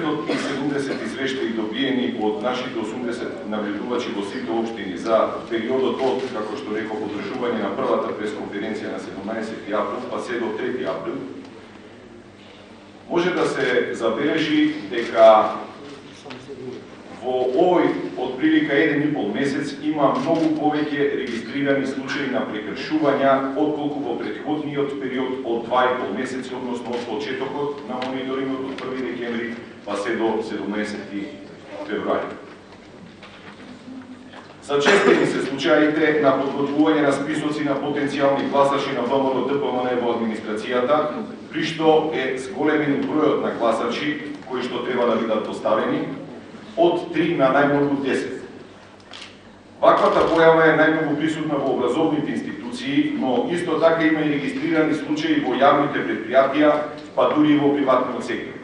970 извештаи добиени од нашите 80 наблюдувачи во сите општини за периодот од, како што реков, одржување на првата пресконференција на 17 април па се до 3 април, може да се забележи дека во овој отприлика 1,5 месец има многу повеќе регистрирани случаи на прекршувања отколку во претходниот период од 2,5 месеци, односно од почетокот на мониторингот од 1 декември па се до 17 февруари. Зачестени се случаите на подготвување на списоци на потенцијални гласачи на ВМРО-ДПМН во администрацијата, при што е зголемен бројот на гласачи кои што треба да бидат поставени од 3 на најмногу 10. Ваквата појава е најмногу присутна во образовните институции, но исто така има и регистрирани случаи во јавните предпријатија, па дури и во приватниот сектор.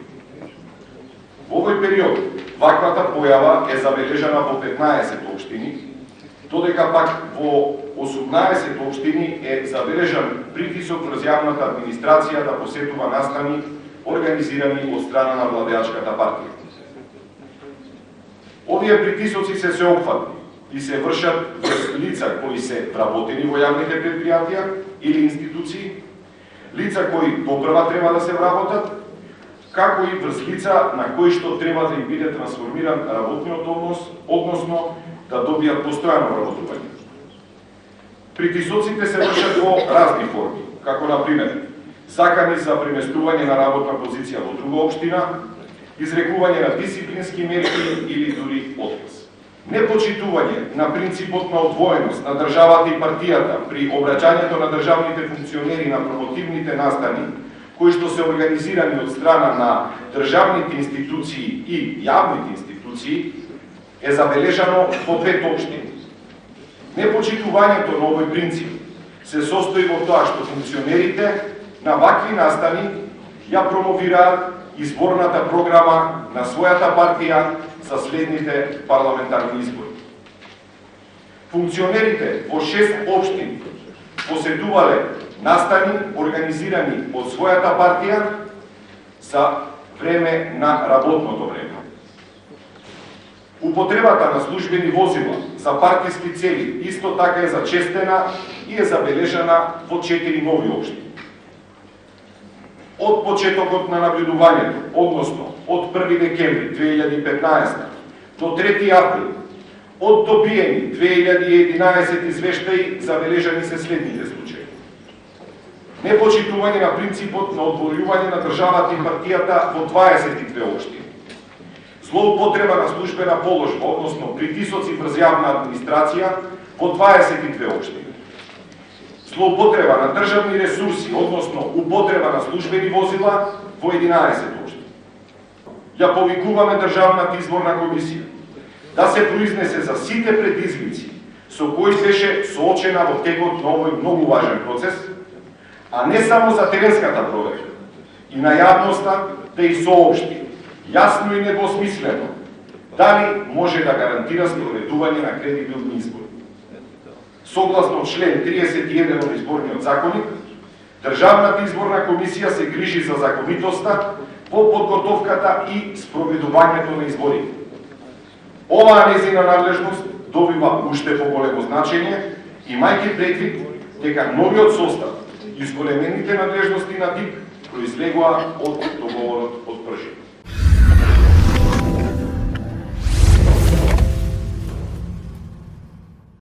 Во овој период ваквата појава е забележана во 15 општини, додека пак во 18 општини е забележан притисок врз јавната администрација да посетува настани организирани од страна на владеачката партија. Овие притисоци се сеопфатни и се вршат врз лица кои се вработени во јавните предпријатија или институции, лица кои допрва треба да се вработат, како и врз лица на кои што треба да им биде трансформиран работниот однос, односно да добијат постојано вработување. Притисоците се вршат во разни форми, како например закани за преместување на работна позиција во друга општина, изрекување на дисциплински мерки или дури отказ. Непочитување на принципот на одвоеност на државата и партијата при обраќањето на државните функционери на промотивните настани, кои што се организирани од страна на државните институции и јавните институции, е забележано во 5 општини. Непочитувањето на овој принцип се состои во тоа што функционерите на вакви настани ја промовираат изборната програма на својата партија за следните парламентарни избори. Функционерите во 6 општини посетувале настани организирани од својата партија за време на работното време. Употребата на службени возила за партиски цели исто така е зачестена и е забележана во 4 нови општини. Од почетокот на наблюдувањето, односно од 1 декември 2015 до 3 април, од добиени 2011 извештаи забележани се следните случаи. Непочитување на принципот на одвојување на државата и партијата во 22 општини. Злоупотреба на службена положба, односно притисоци врз јавна администрација во 22 општини. Злоупотреба на државни ресурси, односно употреба на службени возила во 11 општини. Ја повикуваме Државната изборна комисија да се произнесе за сите предизвици со кои беше соочена во текот на овој многу важен процес, а не само за теренската проверка, и на јавноста да и соопшти, јасно и недвосмислено, дали може да гарантира спроведување на кредибилни избори. Согласно член 31 од изборниот законник, Државната изборна комисија се грижи за законитоста во подготовката и спроведувањето на изборите. Оваа нејзина надлежност добива уште поголемо значење, имајќи предвид дека новиот состав и зголемените надлежности на ДИК произлегува од договорот од